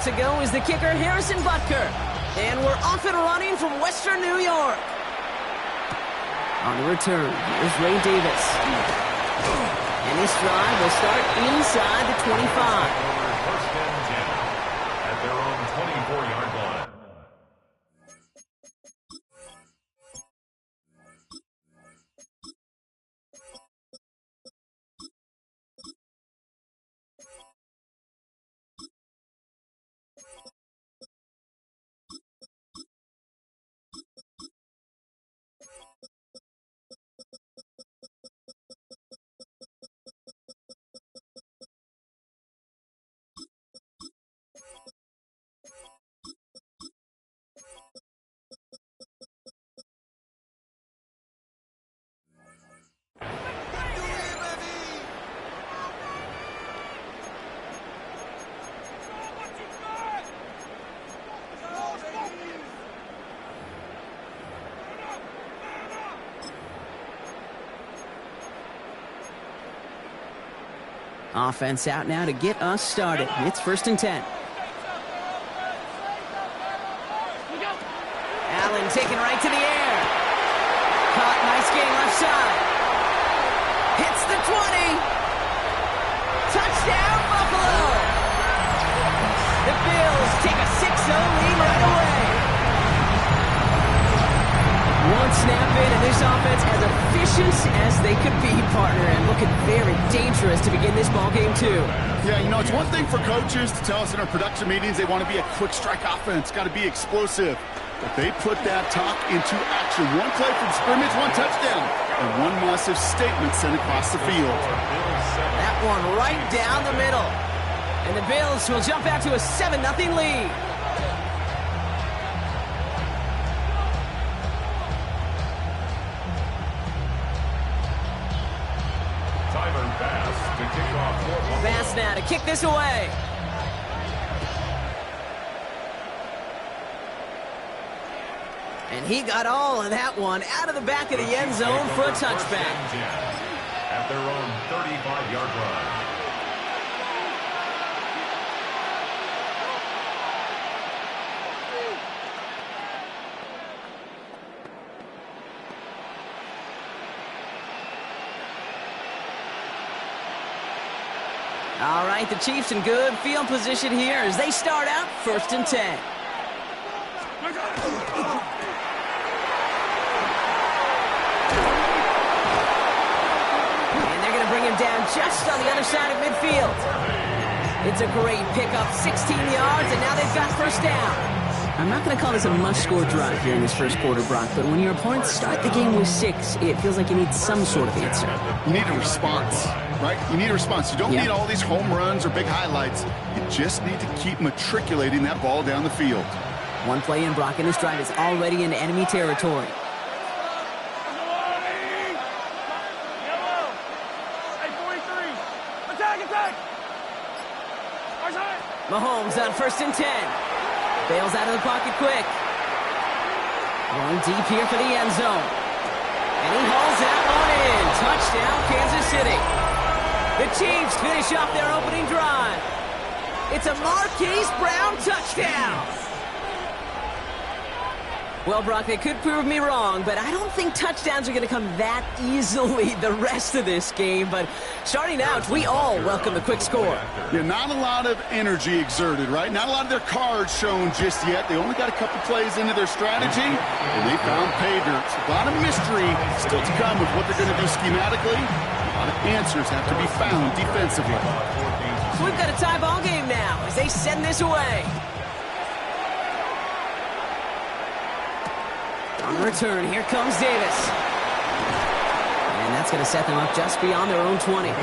Set to go is the kicker, Harrison Butker. And we're off and running from Western New York. On the return, here's Ray Davis. And this drive will start inside the 25. First and 10 at their own 24-yard line. Offense out now to get us started. It's 1st and 10. Allen taken right to the air. Caught, nice game left side. Hits the 20. Touchdown, Buffalo. The Bills take a 6-0 lead right away. One snap in, and this offense as efficient as they could be, partner, and looking very dangerous to begin this ball game too. Yeah, you know, it's one thing for coaches to tell us in our production meetings they want to be a quick strike offense, got to be explosive. But they put that talk into action. One play from scrimmage, one touchdown, and one massive statement sent across the field. That one right down the middle. And the Bills will jump out to a 7-0 lead. Bass now to kick this away. And he got all of that one out of the back of the end zone for a touchback. At their own 35-yard line. All right, the Chiefs in good field position here as they start out 1st and 10. And they're going to bring him down just on the other side of midfield. It's a great pickup, 16 yards, and now they've got 1st down. I'm not going to call this a must-score drive here in this first quarter, Brock, but when your opponents start the game with 6, it feels like you need some sort of answer. You need a response, right? You need a response. You don't need all these home runs or big highlights. You just need to keep matriculating that ball down the field. One play in, Brock, and this drive is already into enemy territory. Mahomes on 1st and 10. Bails out of the pocket quick. Going deep here for the end zone. And he hauls that one in. Touchdown, Kansas City. The Chiefs finish off their opening drive. It's a Marquise Brown touchdown. Well, Brock, they could prove me wrong, but I don't think touchdowns are going to come that easily the rest of this game. But starting out, we all welcome the quick score. Yeah, not a lot of energy exerted, right? Not a lot of their cards shown just yet. They only got a couple plays into their strategy, and they found pay dirt. A lot of mystery still to come with what they're going to do schematically. A lot of answers have to be found defensively. So we've got a tie ball game now as they send this away. On the return, here comes Davis. And that's going to set them up just beyond their own 20. First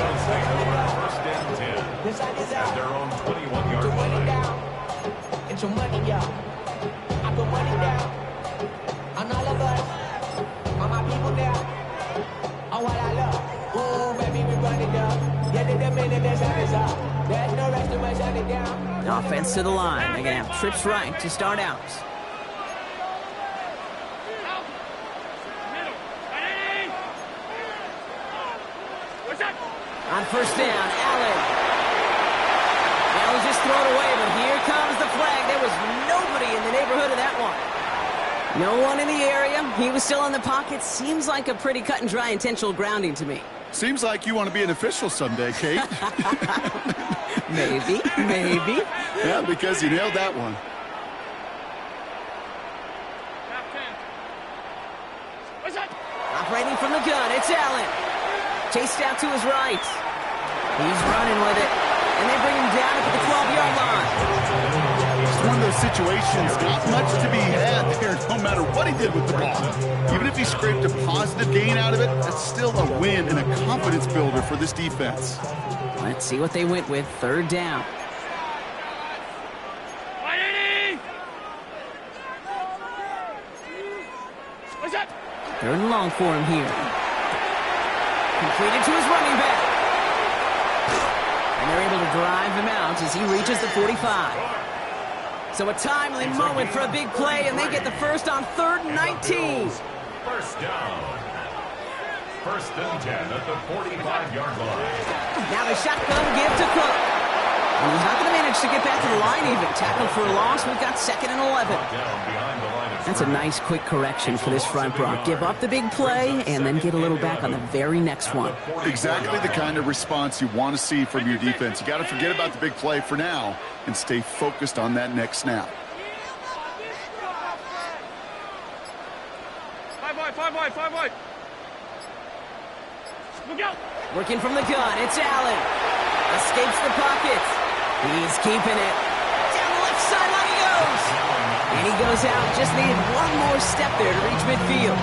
and 10 at their own 21-yard line. It's your money, y'all. I put money down on all of us, on my people now, on what I love. Ooh, baby, we run it up. Yeah, the minute the sun is up. There's no rest to my shut it down. Offense to the line. They're going to have trips right to start out. On 1st down, Allen. That was just thrown away, but here comes the flag. There was nobody in the neighborhood of that one. No one in the area. He was still in the pocket. Seems like a pretty cut and dry intentional grounding to me. Seems like you want to be an official someday, Kate. Maybe, maybe. Yeah, because you nailed that one. Operating from the gun, it's Allen. Chased out to his right. He's running with it. And they bring him down at the 12-yard line. It's one of those situations, not much to be had there no matter what he did with the ball. Even if he scraped a positive gain out of it, that's still a win and a confidence builder for this defense. Let's see what they went with. Third down. Third and long for him here. Completed to his running back. And they're able to drive him out as he reaches the 45. So a timely moment for a big play, and they get the first on 3rd and 19. First down. 1st and 10 at the 45-yard line. Now the shotgun give to Cook. And he's not going to manage to get back to the line even. Tackled for a loss. We've got 2nd and 11. Down behind the line of That's a nice quick correction for this front, Brock. Give up the big play and then get a little back on the very next one. Exactly the kind of response you want to see from your defense. You got to forget about the big play for now and stay focused on that next snap. 5 wide. Look out. Working from the gun, it's Allen. Escapes the pocket. He's keeping it. Down the left sideline he goes. And he goes out. Just needed one more step there to reach midfield.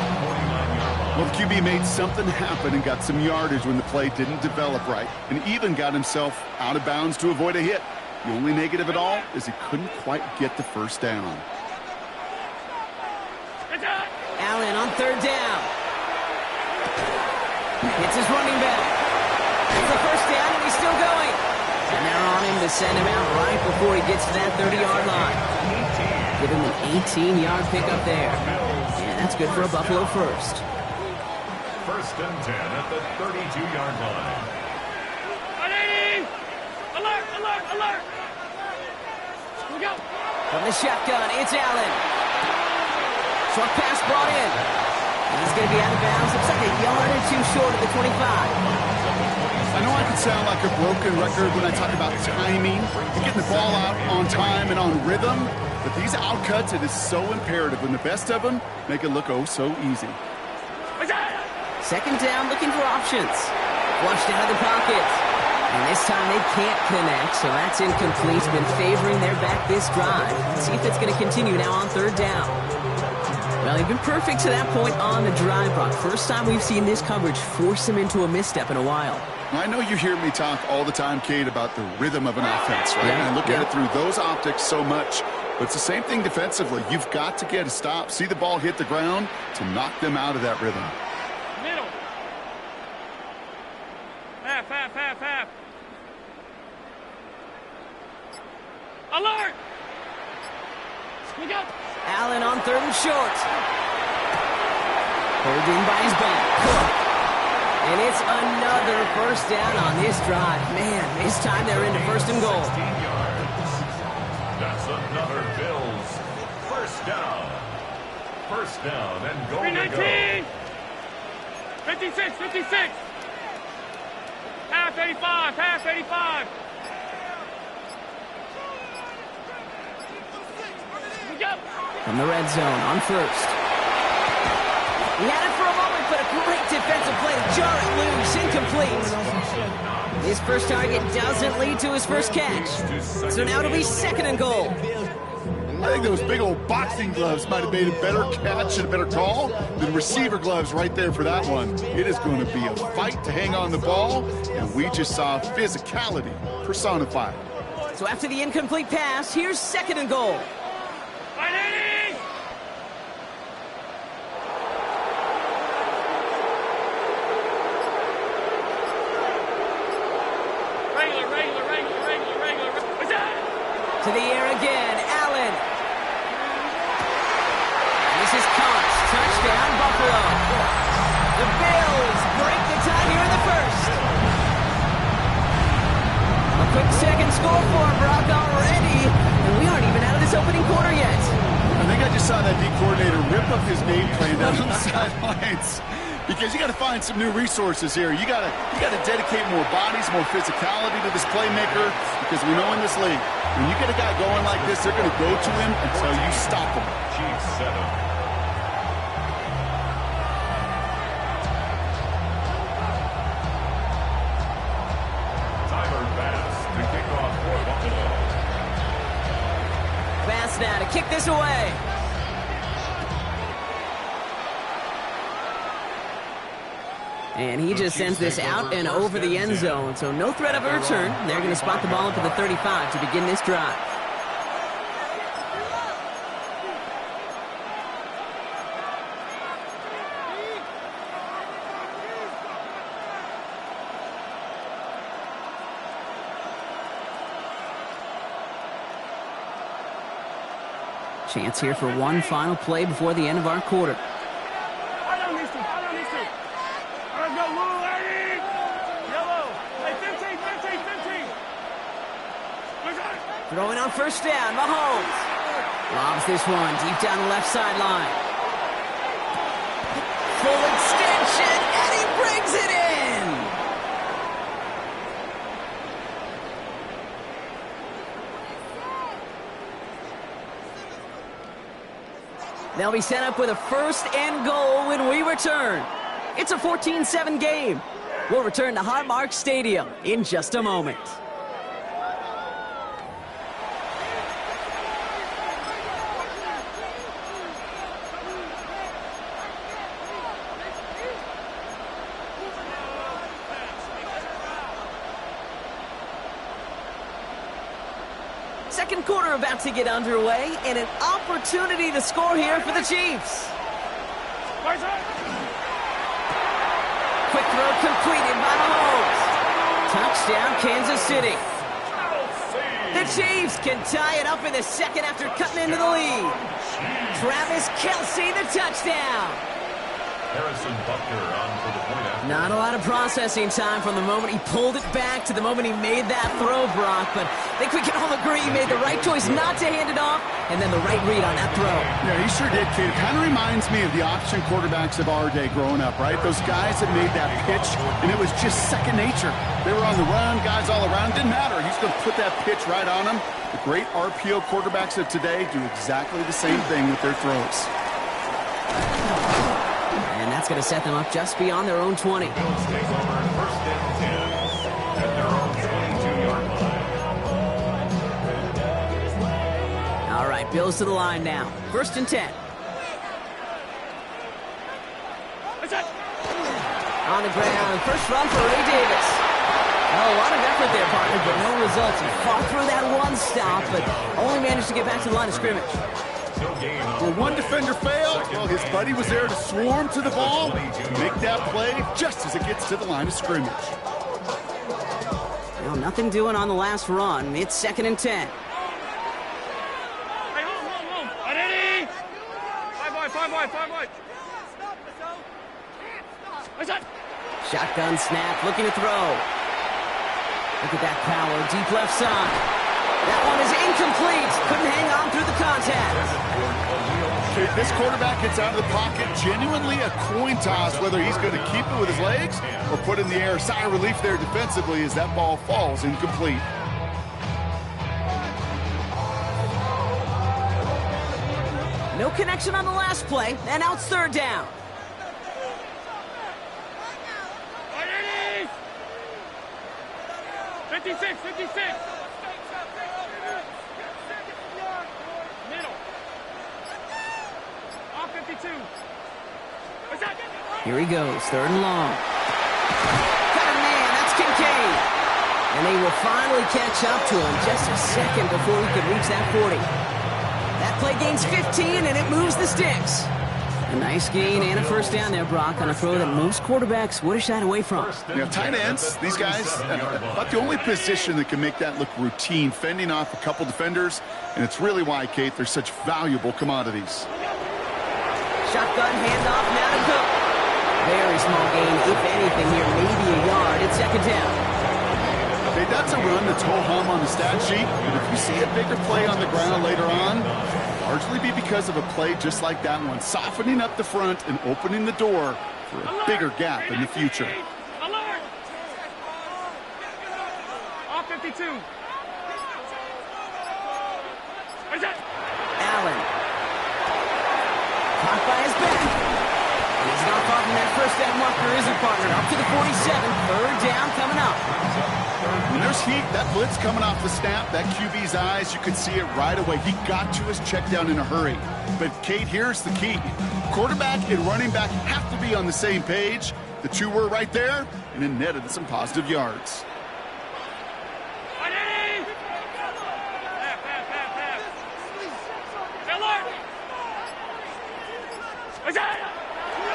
Well, the QB made something happen and got some yardage when the play didn't develop right, and even got himself out of bounds to avoid a hit. The only negative at all is he couldn't quite get the first down. Allen on 3rd down. Hits his running back. It's the first down, and he's still going. And they're on him to send him out right before he gets to that 30-yard line. Give him an 18-yard pickup there. And that's good for a Buffalo first. 1st and 10 at the 32-yard line. Alert! Look out. From the shotgun, it's Allen. Short pass brought in. He's going to be out of bounds. Looks like a yard or two short of the 25. I know I can sound like a broken record when I talk about timing and getting the ball out on time and on rhythm, but these outcuts, it is so imperative, and the best of them make it look oh so easy. 2nd down, looking for options. Flushed out of the pocket. And this time they can't connect, so that's incomplete. Been favoring their back this drive. Let's see if it's going to continue now on 3rd down. Well, they've been perfect to that point on the drive, Brock. First time we've seen this coverage force him into a misstep in a while. I know you hear me talk all the time, Kate, about the rhythm of an offense, right? And I look at it through those optics so much. But it's the same thing defensively. You've got to get a stop, see the ball hit the ground to knock them out of that rhythm. Middle. Half. Alert! Look out! Allen on 3rd and short. Holding by his back. And it's another first down on this drive. Man, this time they're into 1st and goal. 16 yards. That's another Bills first down. 1st down and goal to go. 56. Half 85. From the red zone on 1st. He had it for a moment, but a great defensive play to jar it loose. Incomplete. His first target doesn't lead to his first catch. So now it'll be 2nd and goal. I think those big old boxing gloves might have made a better catch and a better call than receiver gloves right there for that one. It is going to be a fight to hang on the ball, and we just saw physicality personified. So after the incomplete pass, here's 2nd and goal. To the air again, Allen. And this is caught. Touchdown, Buffalo. The Bills break the tie here in the 1st. A quick second score for Brock already, and we aren't even out of this opening quarter yet. I think I just saw that D coordinator rip up his game plan down on the sidelines. Because you got to find some new resources here. You got to dedicate more bodies, more physicality to this playmaker. Because we know in this league, when you get a guy going like this, they're going to go to him until you stop him. Chiefs 7. Tyler Bass to kick off for Buffalo. Bass now to kick this away. And he just sends this out and over the end zone. So no threat of a return. They're going to spot the ball up at the 35 to begin this drive. Chance here for one final play before the end of our quarter. Throwing on first down, Mahomes. Lobs this one deep down the left sideline. Full extension, and he brings it in. They'll be set up with a first and goal when we return. It's a 14-7 game. We'll return to Highmark Stadium in just a moment. Second quarter about to get underway, and an opportunity to score here for the Chiefs. Quick throw completed by Mahomes. Touchdown, Kansas City. The Chiefs can tie it up in the second after cutting into the lead. Travis Kelce, the touchdown. Harrison Butker on for the point after. Not a lot of processing time from the moment he pulled it back to the moment he made that throw, Brock. But I think we can all agree he made the right choice not to hand it off, and then the right read on that throw. Yeah, he sure did, kid. It kind of reminds me of the option quarterbacks of our day growing up, right? Those guys that made that pitch, and it was just second nature. They were on the run, guys all around. Didn't matter. He's going to put that pitch right on them. The great RPO quarterbacks of today do exactly the same thing with their throws. And that's going to set them up just beyond their own 20. Bills take over first and 10 at their own 22-yard line. All right, Bills to the line now. First and 10. On the ground, first run for Ray Davis. Oh, a lot of effort there, partner, but no results. He fought through that one stop, but only managed to get back to the line of scrimmage. Well, one defender failed. Well, his buddy was there to swarm to the ball, make that play just as it gets to the line of scrimmage. Well, nothing doing on the last run. It's second and 10. Hey, home. Ready? Five wide. What's that? Shotgun snap, looking to throw. Look at that power, deep left side. That one is incomplete. Couldn't hang on through the contact. If this quarterback gets out of the pocket, genuinely a coin toss whether he's going to keep it with his legs or put it in the air. Sigh of relief there defensively as that ball falls incomplete. No connection on the last play, and now it's third down. Ready? 56. Middle. Off 52. What's that? Here he goes, third and long. Got a man, that's Kincaid. And they will finally catch up to him just a second before he could reach that 40. That play gains 15, and it moves the sticks. A nice gain and a first down there, Brock, on a throw that most quarterbacks would have shied away from. You know, tight ends, these guys, about the only position that can make that look routine, fending off a couple defenders, and it's really why, Kate, they're such valuable commodities. Shotgun handoff, now to Cook. Very small gain, if anything here, maybe a yard. It's second down. Okay, that's a run that's ho-hum on the stat sheet, but if you see a bigger play on the ground later on, it'll largely be because of a play just like that one, softening up the front and opening the door for a bigger gap in the future. Alert! Off 52. Where's that? Allen. Caught by his back. And he's not far from that first down marker, is he, partner? Up to the 47. Third down coming up. When there's heat, that blitz coming off the snap, that QB's eyes, you could see it right away. He got to his check down in a hurry. But, Kate, here's the key. Quarterback and running back have to be on the same page. The two were right there, and it netted some positive yards.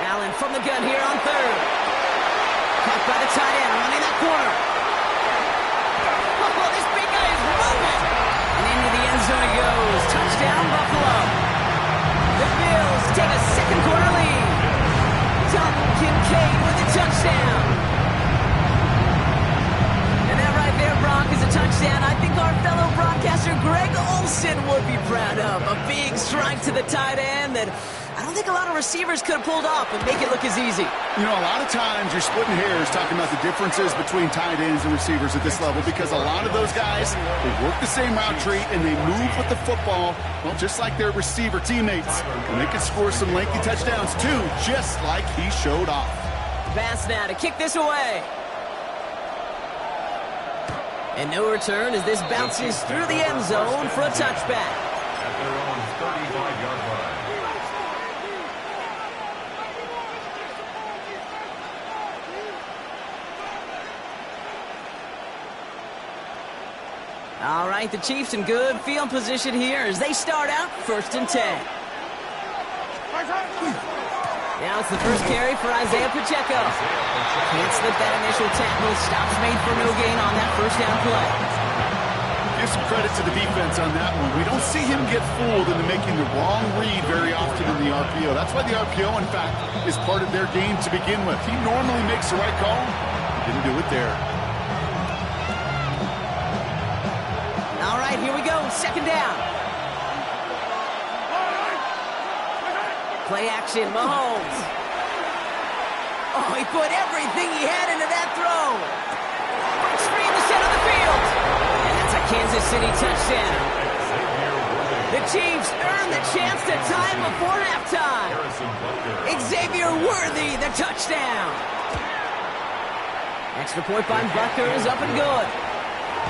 Allen from the gun here on third. Caught by the tight end, running that corner. Oh, this big guy is moving. And into the end zone it goes. Touchdown, Buffalo. The Bills take a second quarter lead. Dalton Kincaid with a touchdown. And that right there, Brock, is a touchdown I think our fellow broadcaster Greg Olsen would be proud of. A big strike to the tight end that I don't think a lot of receivers could have pulled off and make it look as easy. You know, a lot of times you're splitting hairs talking about the differences between tight ends and receivers at this level because a lot of those guys, they work the same route tree and they move with the football, well, just like their receiver teammates. And they can score some lengthy touchdowns too, just like he showed off. Pass now to kick this away. And no return as this bounces through the end zone for a touchback. At their own 35-yard line. All right, the Chiefs in good field position here as they start out 1st and 10. Now it's the first carry for Isaiah Pacheco. Can't slip that initial tackle. Stops made for no gain on that first down play. Give some credit to the defense on that one. We don't see him get fooled into making the wrong read very often in the RPO. That's why the RPO, in fact, is part of their game to begin with. He normally makes the right call. He didn't do it there. All right, here we go. Second down. Play action, Mahomes. Oh, he put everything he had into that throw. Breaks free in the center of the field. And that's a Kansas City touchdown. The Chiefs earn the chance to tie before halftime. Xavier Worthy, the touchdown. Extra point by Butker is up and good.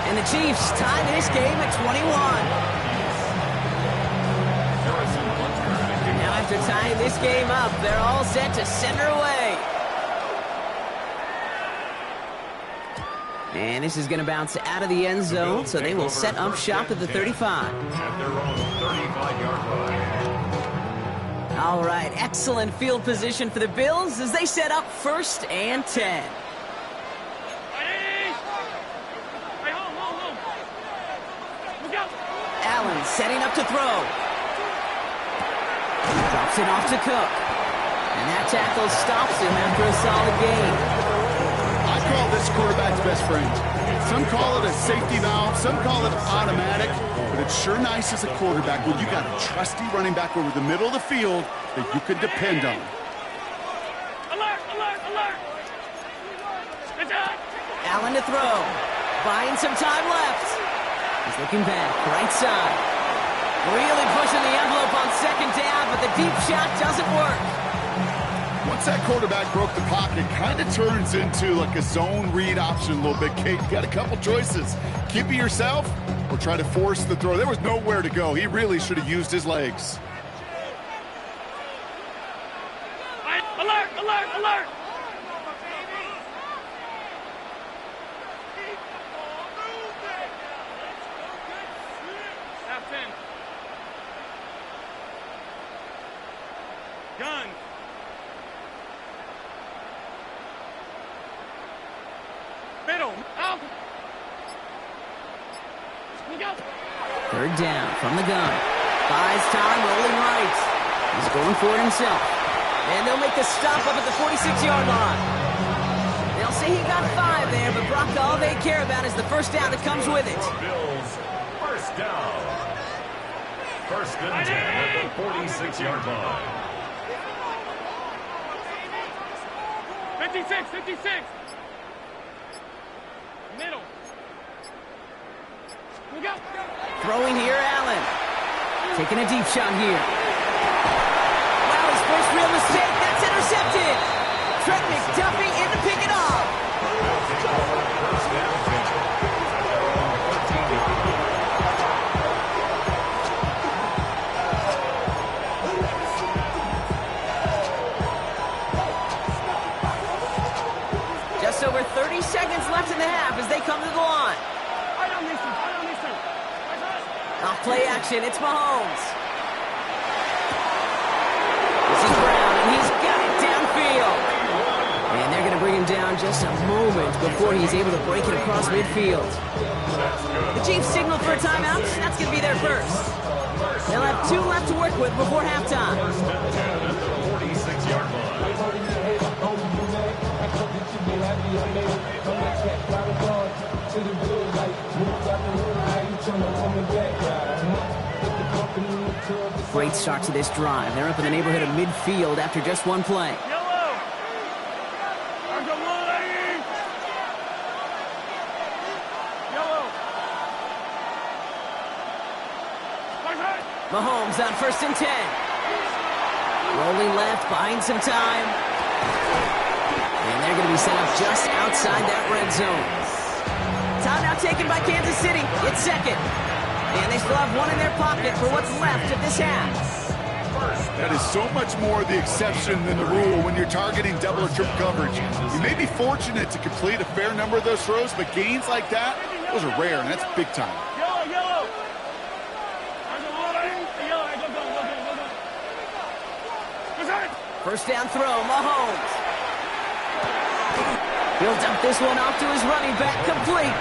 And the Chiefs tie this game at 21. Now after tying this game up, they're all set to send her away. And this is going to bounce out of the end zone, so they will set up shop at the 35. At their own 35-yard line. All right, excellent field position for the Bills as they set up 1st and 10. Allen setting up to throw. Drops it off to Cook. And that tackle stops him after a solid gain. I call this quarterback's best friend. Some call it a safety valve, some call it automatic, but it's sure nice as a quarterback when you got a trusty running back over the middle of the field that you can depend on. Alert, alert, alert! Allen to throw. Buying some time left. He's looking back, right side. Really pushing the envelope on second down, but the deep shot doesn't work. Once that quarterback broke the pocket, kind of turns into like a zone read option a little bit. Kate, you got a couple choices. Keep it yourself or try to force the throw. There was nowhere to go. He really should have used his legs. Alert, alert, alert! Half 10. Gun. Middle. Out. We go. Third down from the gun. Buys time, rolling right. He's going for it himself. And they'll make the stop up at the 46-yard line. They'll say he got 5 there, but Brock, all they care about is the first down that comes with it. Bills, first down. First and 10 at the 46-yard line. 56, 56. Middle. We go. Throwing here, Allen. Taking a deep shot here. Wow, his first real mistake. That's intercepted. Trent McDuffie in to pick it off. First down, 13 yards. Just over 30 seconds left in the half as they come to the line. I don't listen. Off play action, it's Mahomes. This is Brown, and he's got it downfield. And they're going to bring him down just a moment before he's able to break it across midfield. The Chiefs signal for a timeout. That's going to be their first. They'll have 2 left to work with before halftime. First and 10 at the 46-yard line. Great start to this drive. They're up in the neighborhood of midfield after just 1 play. Yellow. Yellow. Mahomes on first and 10. Rolling left, buying some time. And they're going to be set up just outside that red zone. Timeout taken by Kansas City. It's second. And they still have 1 in their pocket for what's left of this half. That is so much more the exception than the rule when you're targeting double or triple coverage. You may be fortunate to complete a fair number of those throws, but gains like that, those are rare, and that's big time. Yellow. First down throw, Mahomes. He'll dump this one off to his running back, complete.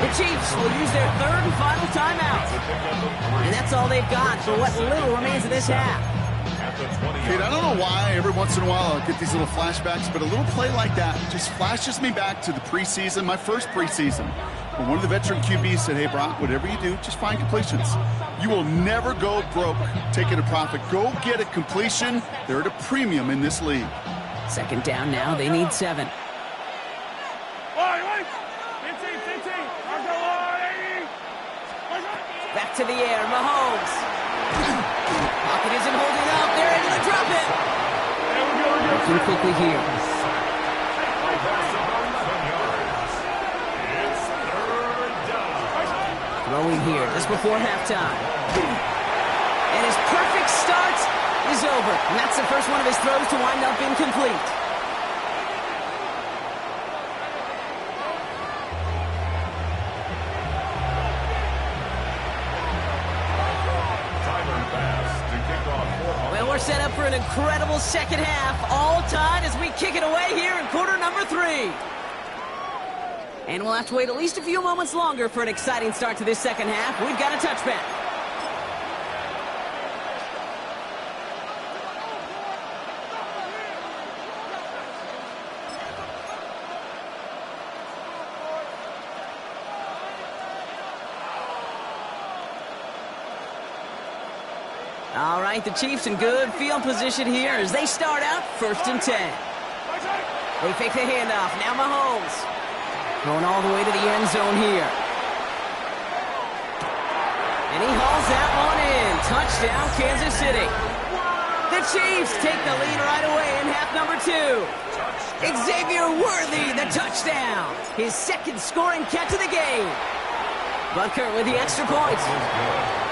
The Chiefs will use their 3rd and final timeout. And that's all they've got for what little remains of this half. Kid, I don't know why every once in a while I'll get these little flashbacks, but a little play like that just flashes me back to the preseason, my first preseason, when one of the veteran QBs said, hey, Brock, whatever you do, just find completions. You will never go broke taking a profit. Go get a completion. They're at a premium in this league. Second down now. They need 7. Back to the air, Mahomes. Pocket isn't holding up. They're able to drop it. Working quickly here. Throwing here just before halftime. And his perfect start is over. And that's the first one of his throws to wind up incomplete. Well, we're set up for an incredible second half. All tied as we kick it away here in quarter number 3. And we'll have to wait at least a few moments longer for an exciting start to this second half. We've got a touchback. All right, the Chiefs in good field position here as they start out first and 10. They fake the handoff. Now Mahomes. Going all the way to the end zone here. And he hauls that one in. Touchdown, Kansas City. The Chiefs take the lead right away in half number 2. Xavier Worthy, the touchdown. His second scoring catch of the game. Butker with the extra point.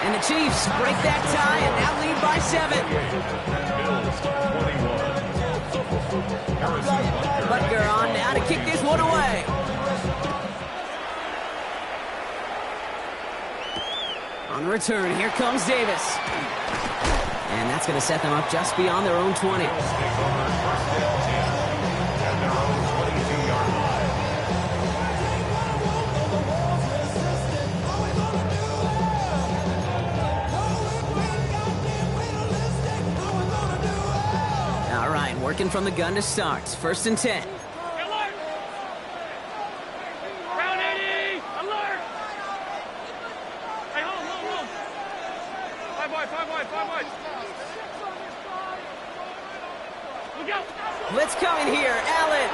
And the Chiefs break that tie and now lead by 7. Butker on now to kick this one away. On return, here comes Davis. And that's going to set them up just beyond their own 20. All right, working from the gun to start. First and 10. Look out. Blitz coming here. Allen.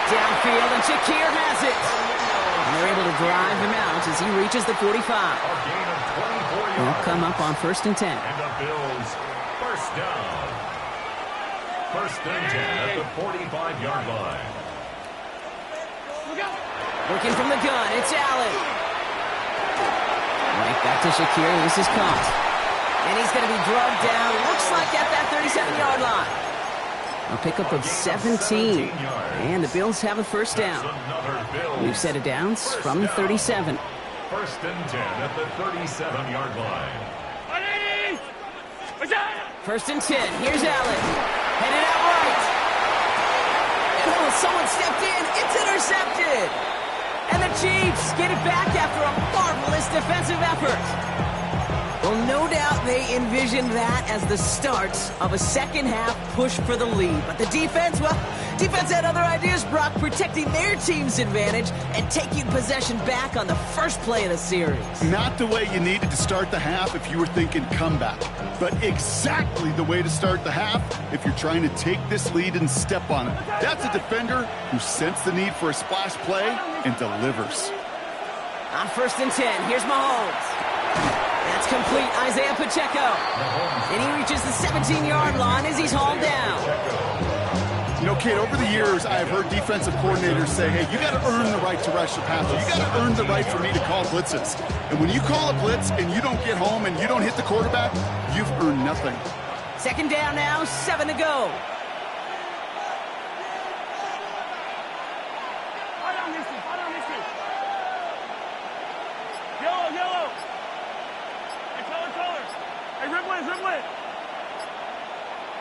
Downfield, and Shakir has it. And they're able to drive him out as he reaches the 45. A gain of 24 yards. They'll come up on 1st and 10. And the Bills, first down. 1st and 10 at the 45-yard line. Look out. Working from the gun, it's Allen. Right back to Shakir. This is caught. And he's going to be drugged down. Looks like at that 37-yard line. A pickup of 17. And the Bills have a first down. We've set a downs from the 37. 1st and 10 at the 37-yard line. 1st and 10. Here's Allen. Headed out right. Oh, someone stepped in. It's intercepted. And the Chiefs get it back after a marvelous defensive effort. Well, no doubt they envisioned that as the start of a second-half push for the lead. But the defense, well, defense had other ideas, Brock, protecting their team's advantage and taking possession back on the first play of the series. Not the way you needed to start the half if you were thinking comeback, but exactly the way to start the half if you're trying to take this lead and step on it. That's a defender who sensed the need for a splash play and delivers. On 1st and 10, here's Mahomes. That's complete, Isaiah Pacheco. And he reaches the 17-yard line as he's hauled down. You know, Kate, over the years, I've heard defensive coordinators say, hey, you got to earn the right to rush the passer. You got to earn the right for me to call blitzes. And when you call a blitz and you don't get home and you don't hit the quarterback, you've earned nothing. 2nd down now, 7 to go. Yellow. Hey, color. Hey, Riblet.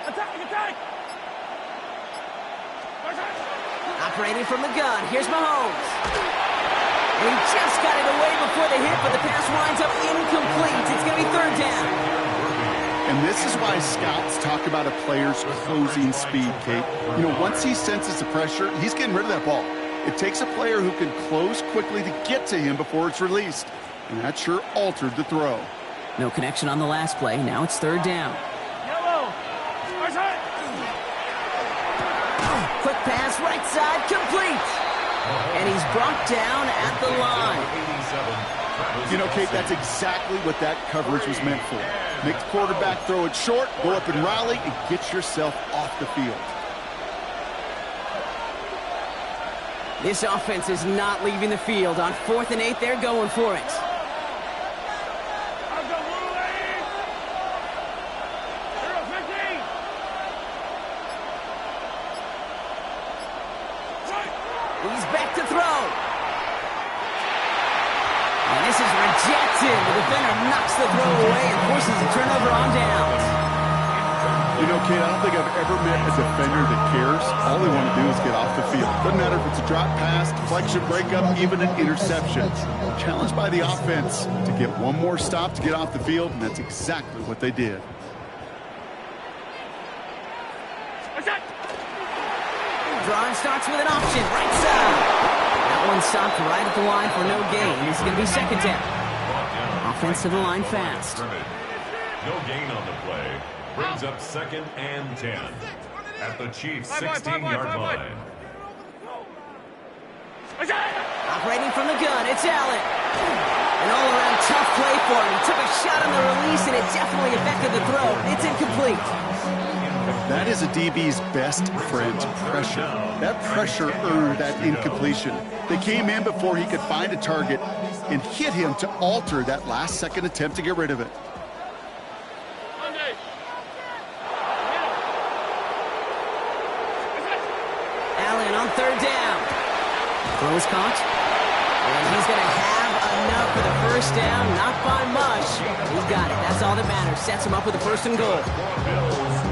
Attack. Operating from the gun, here's Mahomes. And he just got it away before the hit, but the pass winds up incomplete. It's going to be 3rd down. And this is why scouts talk about a player's closing speed, Kate. You know, once he senses the pressure, he's getting rid of that ball. It takes a player who can close quickly to get to him before it's released. And that sure altered the throw. No connection on the last play. Now it's 3rd down. Yellow. Quick pass, right side, complete. And he's brought down at the line. You know, Kate, that's exactly what that coverage was meant for. Make the quarterback throw it short, go up and rally, and get yourself off the field. This offense is not leaving the field. On 4th and 8, they're going for it. He's back to throw. And this is rejected. The defender knocks the throw away and forces a turnover on downs. You know, Kate, I don't think I've ever met a defender that cares. All they want to do is get off the field. Doesn't matter if it's a drop pass, deflection, breakup, even an interception. Challenged by the offense to get one more stop to get off the field, and that's exactly what they did. Drive starts with an option, right side. That one stopped right at the line for no gain. This is going to be 2nd down. Offense to the line fast. No gain on the play. Brings up 2nd and 10 at the Chiefs' 16-yard line. Operating from the gun, it's Allen. An all-around tough play for him. He took a shot on the release, and it definitely affected the throw. It's incomplete. That is a DB's best friend, pressure. That pressure earned that incompletion. They came in before he could find a target and hit him to alter that last-second attempt to get rid of it. Allen on 3rd down. Throw is caught. And he's going to have enough for the first down. Not by much. He's got it. That's all that matters. Sets him up with the 1st and goal.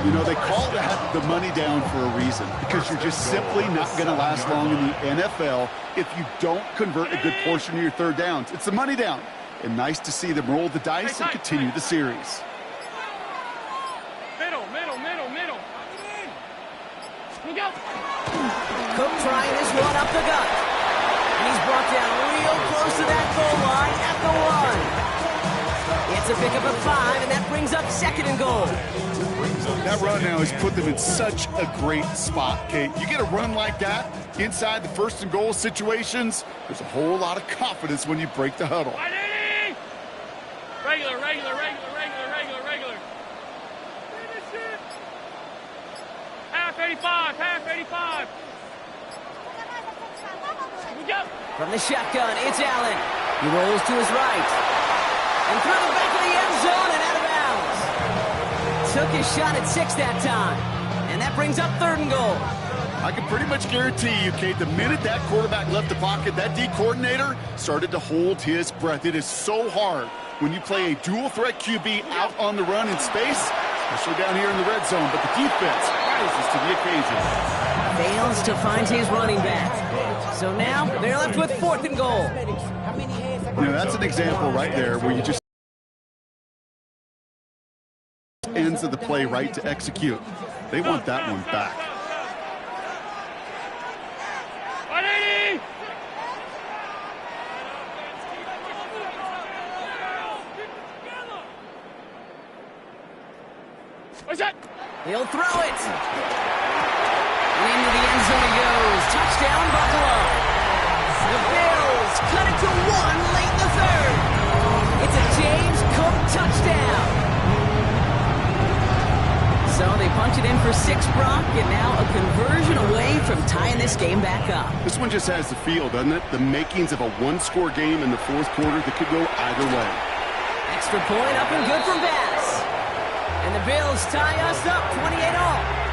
You know, they call that the money down for a reason, because you're just simply not going to last long in the NFL if you don't convert a good portion of your 3rd downs. It's the money down. And nice to see them roll the dice and continue the series. Middle. Look out. Cook trying his one up the gut. And he's brought down real close to that goal line at the 1. It's a pickup of 5, and that brings up 2nd and goal. That run now has put them in such a great spot, Kate. You get a run like that inside the 1st and goal situations, there's a whole lot of confidence when you break the huddle. Regular, regular, regular, regular, regular, regular. Half 85, half 85. We go. From the shotgun, it's Allen. He rolls to his right. And through the back of the end zone and out of bounds. Took his shot at 6 that time. And that brings up 3rd and goal. I can pretty much guarantee you, Kate, the minute that quarterback left the pocket, that D coordinator started to hold his breath. It is so hard when you play a dual-threat QB out on the run in space, especially down here in the red zone, but the defense rises to the occasion. Fails to find his running back. So now they're left with 4th and goal. You know, that's an example right there where you just ends of the play right to execute. They want that one back. 180. What's that? He'll throw it. And into the end zone it goes. Touchdown, Buffalo. The Bills cut it to 1 late in the 3rd. It's a James Cook touchdown. So they punch it in for 6, Brock, and now a conversion away from tying this game back up. This one just has the feel, doesn't it? The makings of a one-score game in the 4th quarter that could go either way. Extra point up and good from Bass. And the Bills tie us up 28-all.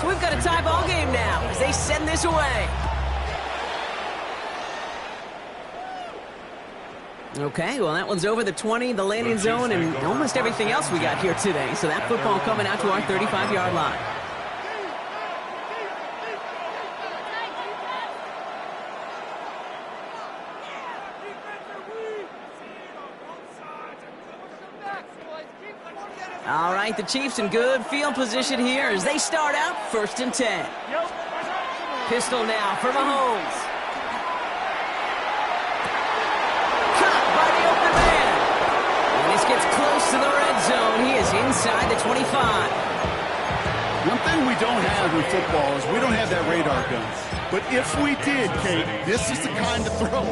So we've got a tie ball game now as they send this away. Okay, well, that one's over the 20, the landing zone, and almost everything else we got here today. So that football coming out to our 35-yard line. All right, the Chiefs in good field position here as they start out 1st and 10. Pistol now for Mahomes. Caught by the open man. And this gets close to the red zone. He is inside the 25. One thing we don't have in football is we don't have that radar gun. But if we did, Kate, this is the kind of throw,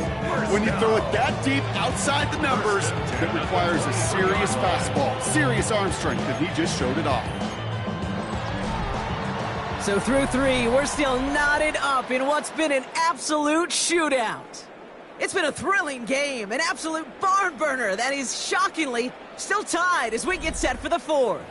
when you throw it that deep outside the numbers, that requires a serious fastball, serious arm strength, and he just showed it off. So through 3, we're still knotted up in what's been an absolute shootout. It's been a thrilling game, an absolute barn burner that is shockingly still tied as we get set for the 4th.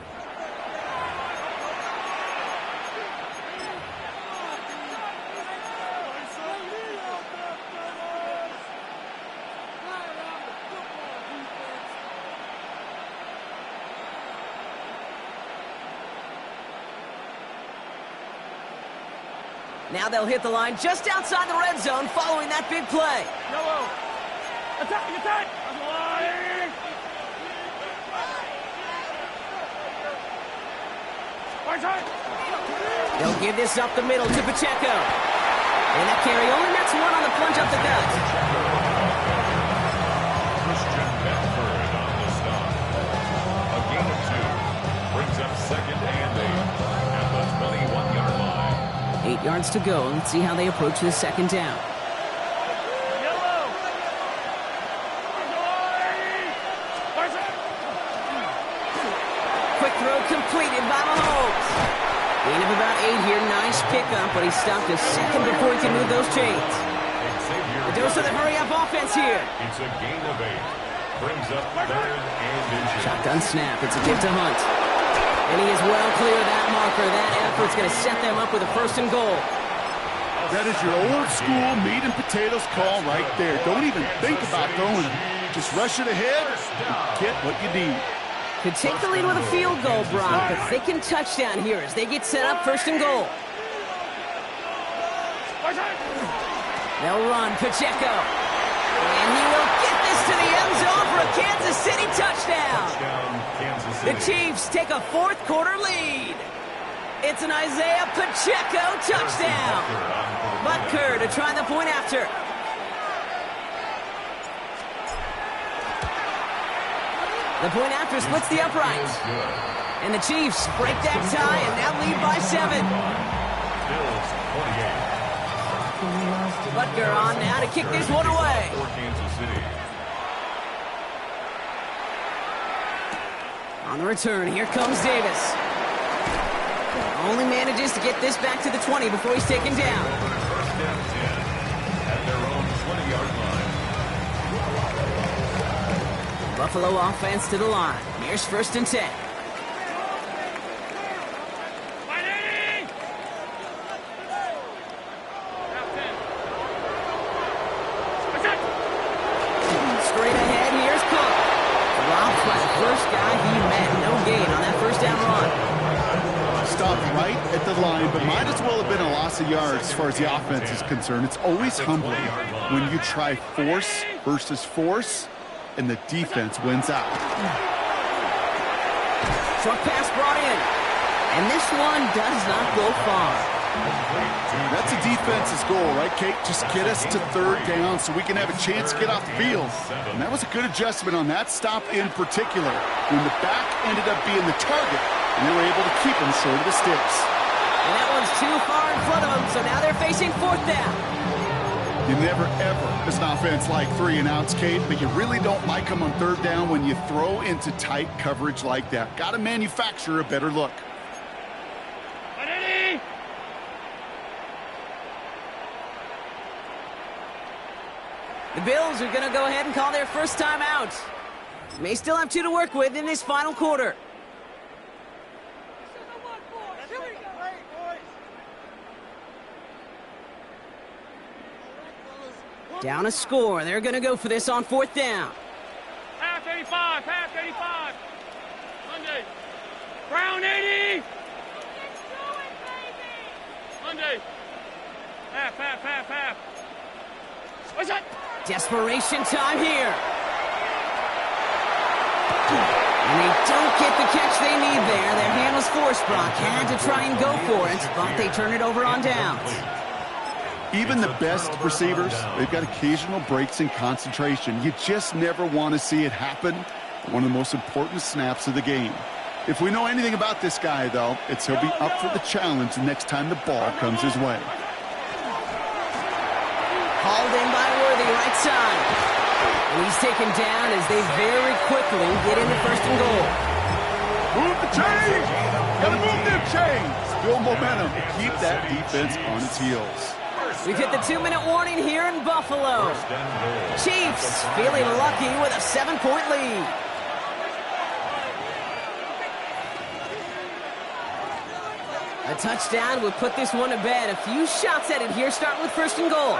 Now they'll hit the line just outside the red zone following that big play. Yellow. Attack, attack. They'll give this up the middle to Pacheco. And that carry only nets 1 on the plunge up the gut. Christian Benford on the stop. A gain of 2. Brings up 2nd and 8 at the 21-yard line. 8 yards to go. Let's see how they approach this 2nd down. Quick throw completed by Mahomes. Gain of about 8 here. Nice pickup, but he stopped a second before he can move those chains. The dose of the hurry-up offense here. It's a gain of 8. Brings up 3rd and inches. Shotgun snap. It's a give to Hunt. And he is well clear of that marker. That effort's going to set them up with a 1st and goal. That is your old school meat and potatoes call right there. Don't even think about throwing it. Just rush it ahead and get what you need. Could take the lead with a field goal, Brock, but they can touchdown here as they get set up 1st and goal. They'll run Pacheco. And he will get this to the end zone for a Kansas City touchdown. The Chiefs take a 4th quarter lead. It's an Isaiah Pacheco touchdown. Butker to try the point after. The point after splits the uprights. And the Chiefs break that tie and now lead by 7. Bills 28. Butker on now to kick this one away. For Kansas City. On the return, here comes Davis. Only manages to get this back to the 20 before he's taken down. First down 10 at their own 20-yard line. Buffalo offense to the line. Here's 1st and 10. Straight ahead, here's Cook. Dropped by the first guy he met. No gain on that first down run. Stopped right at the line, but might as well have been a loss of yards as far as the offense is concerned. It's always humbling when you try force versus force, and the defense wins out. Short pass brought in. And this one does not go far. That's a defense's goal, right, Kate? Just get us to 3rd down so we can have a chance to get off the field. And that was a good adjustment on that stop in particular, when the back ended up being the target, and they were able to keep him short of the sticks. And that one's too far in front of them, so now they're facing 4th down. You never, ever, as an offense, like 3 and outs, Kate, but you really don't like them on 3rd down when you throw into tight coverage like that. Got to manufacture a better look. The Bills are going to go ahead and call their first time out. May still have 2 to work with in this final quarter. Down a score. They're going to go for this on 4th down. Half 85, half 85. Monday. Brown 80. Monday. Half. What's that? Desperation time here. And they don't get the catch they need there. Their hand was forced. Brock had to try and go for it, but they turn it over on downs. Even the best receivers, they've got occasional breaks in concentration. You just never want to see it happen. One of the most important snaps of the game. If we know anything about this guy, though, it's he'll be up for the challenge the next time the ball comes his way. Hauled in by Worthy, right side. And he's taken down as they very quickly get into 1st and goal. Move the chains! Gotta move them chains! Build momentum. Keep that defense on its heels. We've hit the 2-minute warning here in Buffalo. Chiefs feeling lucky with a 7-point lead. A touchdown would put this one to bed. A few shots at it here, starting with 1st and goal.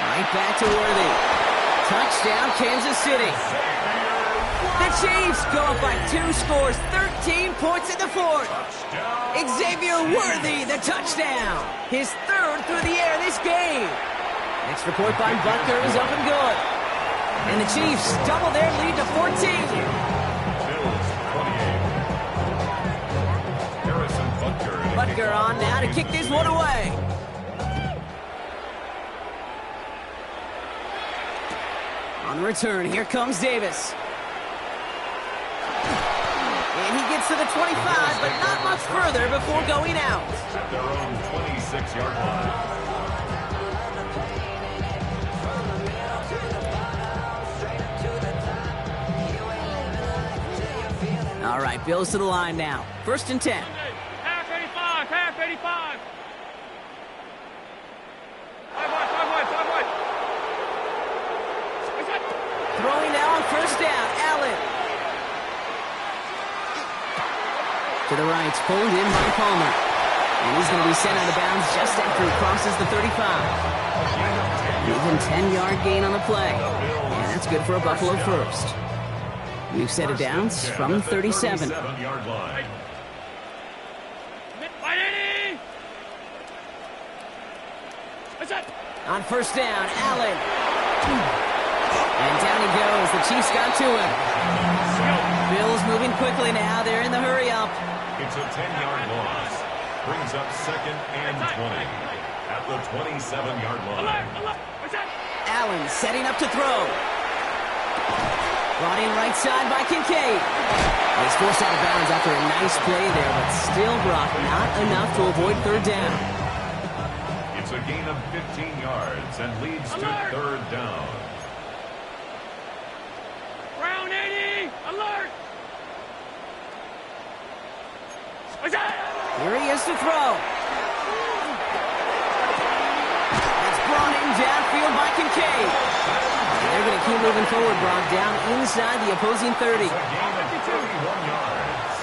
Right back to Worthy. Touchdown, Kansas City. The Chiefs go up by 2 scores, 13 points in the 4th. Xavier Worthy, the touchdown. His 3rd through the air this game. Extra point by Butker is up and good. And the Chiefs double their lead to 14. Butker on now to kick this one away. On the return, here comes Davis. And he gets to the 25, but not much further before going out. At their own 26-yard line. All right, Bills to the line now. 1st and 10. Half 85. Five wide. Throwing now on 1st down, Allen. To the right, pulled in by Palmer. And he's going to be sent out of bounds just after he crosses the 35. Even 10-yard gain on the play. And that's good for a Buffalo first. We've set it down from the 37. 37-yard line. On 1st down, Allen. And down he goes. The Chiefs got to him. Bills moving quickly now. They're in the hurry up. It's a 10-yard loss. Brings up 2nd and 20 at the 27-yard line. Allen setting up to throw. Brought in right side by Kincaid. He's forced out of bounds after a nice play there, but still, Brock, not enough to avoid third down. It's a gain of 15 yards and leads to third down. Round 80! Alert! Here he is to throw. That's brought in downfield by Kincaid. They're going to keep moving forward, Brock, down inside the opposing 30. It's a gain of 31 yards.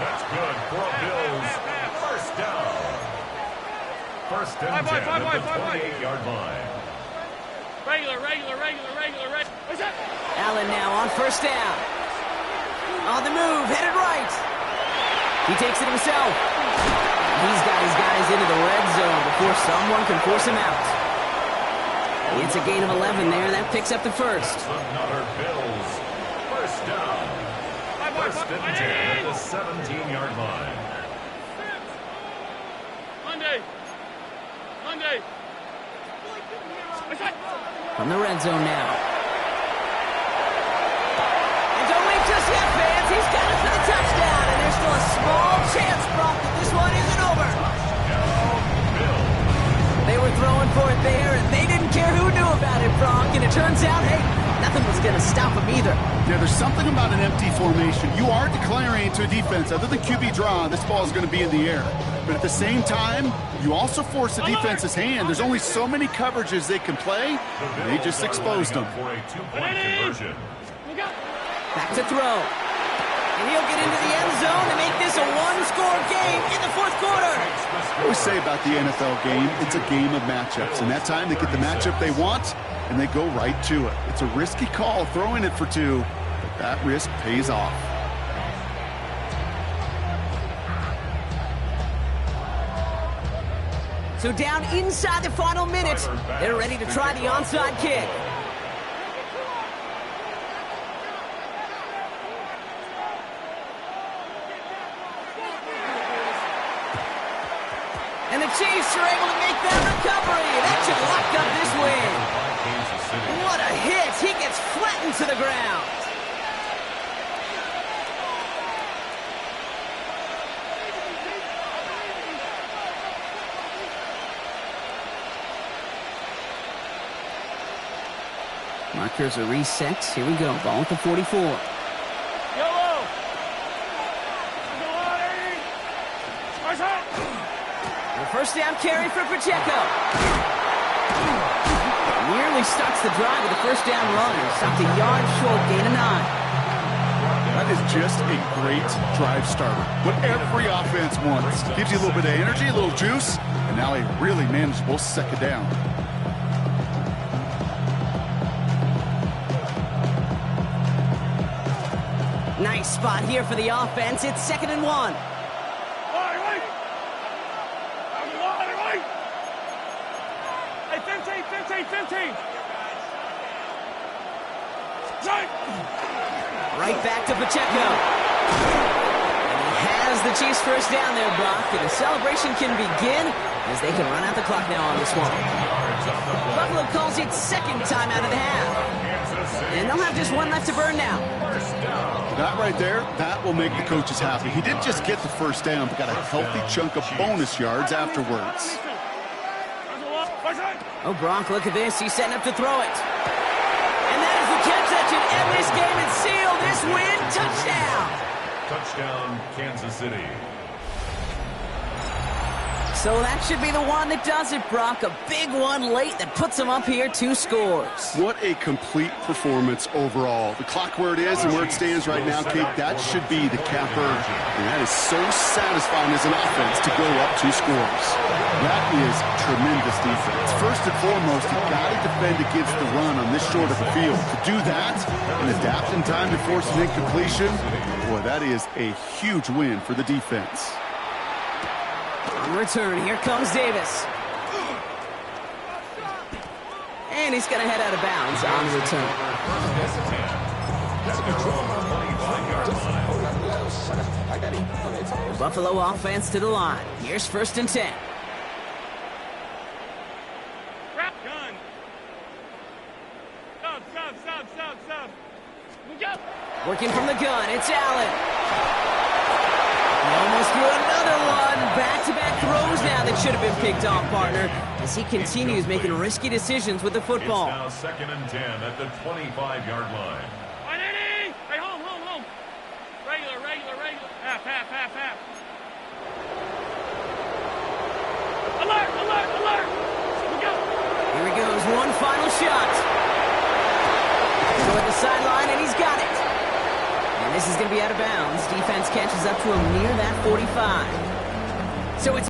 That's good for Bills. First down. First and 10 at the 28-yard line. Regular. Allen now on first down. On the move, headed right. He takes it himself. He's got his guys into the red zone before someone can force him out. It's a gain of 11 there. That picks up the first. Another Bills. First down. First and 10 at the 17-yard line. Monday. From the red zone now. And don't wait just yet, fans. He's got it for the touchdown. And there's still a small chance, Brock, that this one isn't over. They were throwing for it there, and they didn't care who knew about it, Brock. And it turns out, hey, nothing was going to stop them either. Yeah, there's something about an empty formation. You are declaring to a defense, other than QB draw, this ball is going to be in the air. But at the same time, you also force the defense's hand. There's only so many coverages they can play, and they just exposed them. For a 2-point conversion. Back to throw. And he'll get into the end zone to make this a one-score game in the fourth quarter. I always say about the NFL game, it's a game of matchups. And that time they get the matchup they want, and they go right to it. It's a risky call throwing it for two, but that risk pays off. So down inside the final minute, they're ready to try the onside kick. And the Chiefs are able to make that recovery. That should lock up this win. What a hit. He gets flattened to the ground. Markers are reset. Here we go. Ball at the 44. Yellow! The first down carry for Pacheco. Nearly starts the drive with a first down run. Stopped a yard short, gain of 9. That is just a great drive starter. What every offense wants. Gives you a little bit of energy, a little juice, and now a really manageable second down. Nice spot here for the offense. It's 2nd and 1. Hey, 15. Right back to Pacheco. And he has the Chiefs first down there, Brock. And the celebration can begin as they can run out the clock now on this one. Buffalo calls it second time out of the half. And they'll have just one left to burn now. That right there, that will make the coaches happy. He didn't just get the first down, but got a healthy chunk of bonus yards afterwards. Oh, Brock, look at this. He's setting up to throw it. And that is the catch that should end this game and seal this win. Touchdown! Touchdown, Kansas City. So that should be the one that does it, Brock. A big one late that puts them up here 2 scores. What a complete performance overall. The clock where it is and where it stands right now, Kate, that should be the capper. And that is so satisfying as an offense to go up 2 scores. That is tremendous defense. First and foremost, you've got to defend against the run on this short of a field. To do that and adapt in time to force an incompletion, boy, that is a huge win for the defense. On return, here comes Davis. And he's going to head out of bounds on return. Buffalo offense to the line. Here's 1st and 10. Sub. Look out. Working from the gun, it's Allen. He almost threw another one. Back-to-back throws now that should have been picked off, partner, as he continues making risky decisions with the football. It's now 2nd and 10 at the 25-yard line. 180. Hey, home. Regular. Half. Alert. Look out. Here he goes, one final shot. Toward the sideline, and he's got it. And this is going to be out of bounds. Defense catches up to him near that 45. So it's